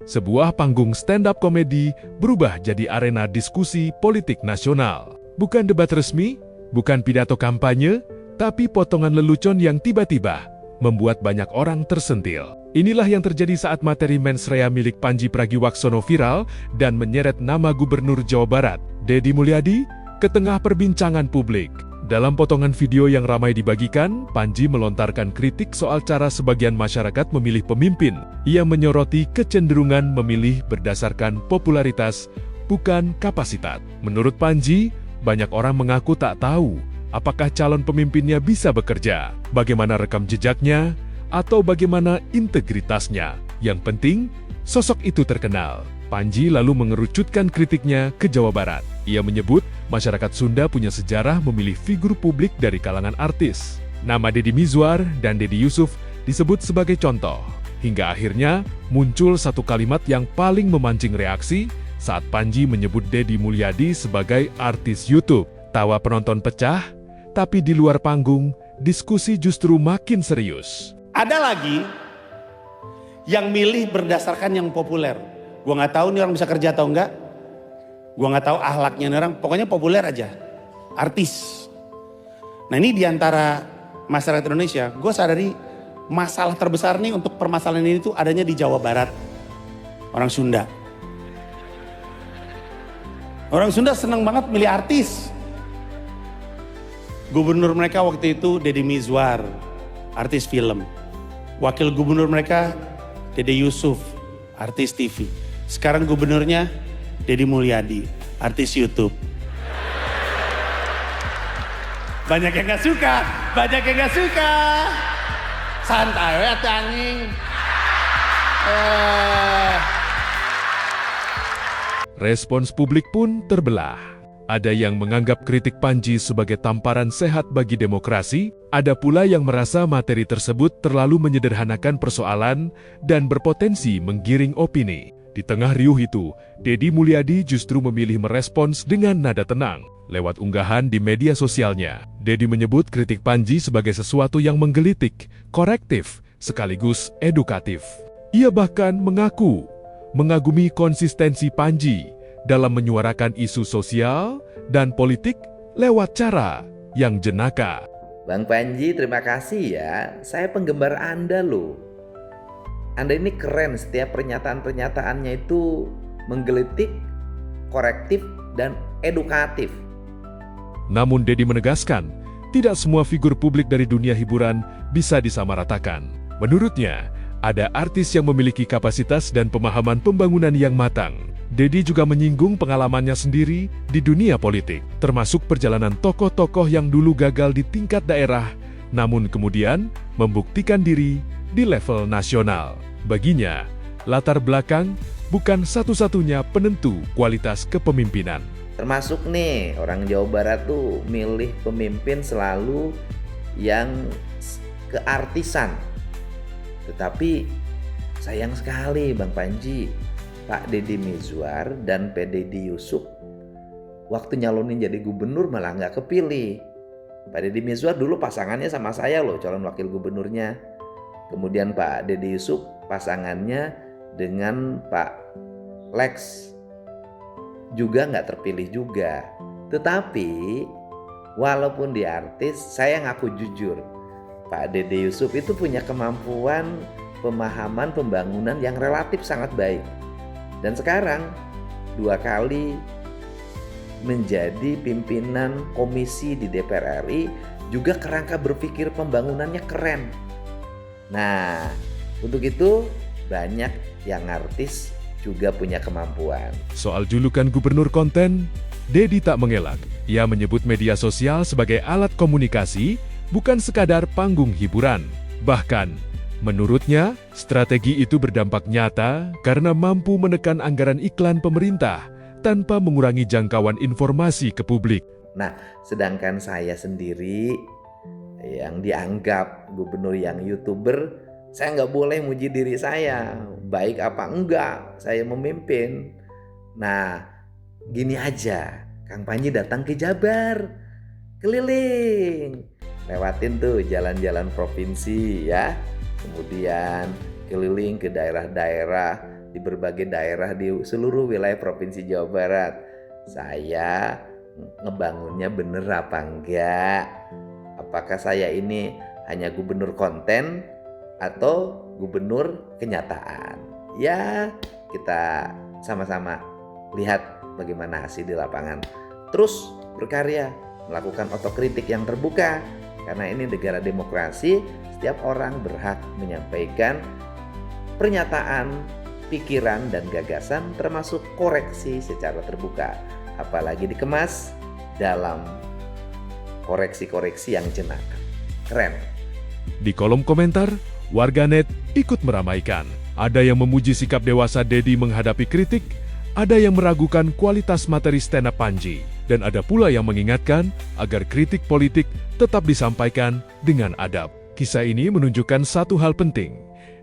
Sebuah panggung stand-up komedi berubah jadi arena diskusi politik nasional. Bukan debat resmi, bukan pidato kampanye, tapi potongan lelucon yang tiba-tiba membuat banyak orang tersentil. Inilah yang terjadi saat materi mensrea milik Pandji Pragiwaksono viral dan menyeret nama Gubernur Jawa Barat, Deddy Mulyadi, ke tengah perbincangan publik. Dalam potongan video yang ramai dibagikan, Pandji melontarkan kritik soal cara sebagian masyarakat memilih pemimpin. Ia menyoroti kecenderungan memilih berdasarkan popularitas, bukan kapasitas. Menurut Pandji, banyak orang mengaku tak tahu apakah calon pemimpinnya bisa bekerja, bagaimana rekam jejaknya, atau bagaimana integritasnya. Yang penting, sosok itu terkenal. Pandji lalu mengerucutkan kritiknya ke Jawa Barat. Ia menyebut masyarakat Sunda punya sejarah memilih figur publik dari kalangan artis. Nama Deddy Mizwar dan Deddy Yusuf disebut sebagai contoh. Hingga akhirnya muncul satu kalimat yang paling memancing reaksi saat Pandji menyebut Deddy Mulyadi sebagai artis YouTube. Tawa penonton pecah, tapi di luar panggung, diskusi justru makin serius. Ada lagi yang milih berdasarkan yang populer. Gua nggak tahu nih orang bisa kerja atau enggak. Gua nggak tahu akhlaknya nih orang. Pokoknya populer aja, artis. Nah ini diantara masyarakat Indonesia, gue sadari masalah terbesar nih untuk permasalahan ini tuh adanya di Jawa Barat. Orang Sunda. Orang Sunda senang banget milih artis. Gubernur mereka waktu itu Deddy Mizwar, artis film. Wakil gubernur mereka Deddy Yusuf, artis TV. Sekarang gubernurnya Deddy Mulyadi, artis YouTube. Banyak yang gak suka, banyak yang gak suka. Santai ya tanging. Respons publik pun terbelah. Ada yang menganggap kritik Pandji sebagai tamparan sehat bagi demokrasi, ada pula yang merasa materi tersebut terlalu menyederhanakan persoalan dan berpotensi menggiring opini. Di tengah riuh itu, Deddy Mulyadi justru memilih merespons dengan nada tenang. Lewat unggahan di media sosialnya, Deddy menyebut kritik Pandji sebagai sesuatu yang menggelitik, korektif, sekaligus edukatif. Ia bahkan mengaku mengagumi konsistensi Pandji dalam menyuarakan isu sosial dan politik lewat cara yang jenaka. Bang Pandji, terima kasih ya. Saya penggemar Anda loh. Anda ini keren, setiap pernyataan-pernyataannya itu menggelitik, korektif, dan edukatif. Namun Deddy menegaskan, tidak semua figur publik dari dunia hiburan bisa disamaratakan. Menurutnya, ada artis yang memiliki kapasitas dan pemahaman pembangunan yang matang. Deddy juga menyinggung pengalamannya sendiri di dunia politik, termasuk perjalanan tokoh-tokoh yang dulu gagal di tingkat daerah, namun kemudian membuktikan diri di level nasional. Baginya, latar belakang bukan satu-satunya penentu kualitas kepemimpinan. Termasuk nih, orang Jawa Barat tuh milih pemimpin selalu yang keartisan. Tetapi sayang sekali Bang Pandji, Pak Deddy Mizwar dan Pak Deddy Yusuf waktu nyalonin jadi gubernur malah nggak kepilih. Pak Deddy Mizwar dulu pasangannya sama saya loh, calon wakil gubernurnya. Kemudian Pak Deddy Yusuf pasangannya dengan Pak Lex juga nggak terpilih juga. Tetapi walaupun dia artis, saya ngaku jujur, Pak Deddy Yusuf itu punya kemampuan pemahaman pembangunan yang relatif sangat baik. Dan sekarang 2 kali menjadi pimpinan komisi di DPR RI, juga kerangka berpikir pembangunannya keren. Nah, untuk itu banyak yang artis juga punya kemampuan. Soal julukan gubernur konten, Deddy tak mengelak. Ia menyebut media sosial sebagai alat komunikasi, bukan sekadar panggung hiburan. Bahkan, menurutnya, strategi itu berdampak nyata karena mampu menekan anggaran iklan pemerintah tanpa mengurangi jangkauan informasi ke publik. Nah, sedangkan saya sendiri yang dianggap gubernur yang YouTuber, saya nggak boleh muji diri saya, baik apa enggak saya memimpin. Nah, gini aja, Kang Pandji datang ke Jabar, keliling, lewatin tuh jalan-jalan provinsi ya, kemudian keliling ke daerah-daerah di berbagai daerah di seluruh wilayah Provinsi Jawa Barat. Saya ngebangunnya bener apa enggak? Apakah saya ini hanya gubernur konten atau gubernur kenyataan? Ya, kita sama-sama lihat bagaimana hasil di lapangan. Terus berkarya, melakukan otokritik yang terbuka. Karena ini negara demokrasi, setiap orang berhak menyampaikan pernyataan, pikiran, dan gagasan termasuk koreksi secara terbuka. Apalagi dikemas dalam koreksi-koreksi yang jenaka. Keren. Di kolom komentar, warganet ikut meramaikan. Ada yang memuji sikap dewasa Dedi menghadapi kritik, ada yang meragukan kualitas materi stand up Panji, dan ada pula yang mengingatkan agar kritik politik tetap disampaikan dengan adab. Kisah ini menunjukkan satu hal penting.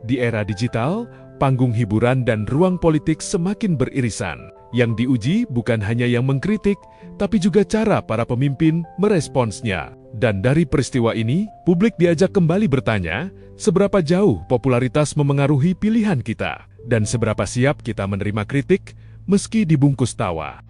Di era digital, panggung hiburan dan ruang politik semakin beririsan. Yang diuji bukan hanya yang mengkritik, tapi juga cara para pemimpin meresponsnya. Dan dari peristiwa ini, publik diajak kembali bertanya, seberapa jauh popularitas memengaruhi pilihan kita, dan seberapa siap kita menerima kritik meski dibungkus tawa.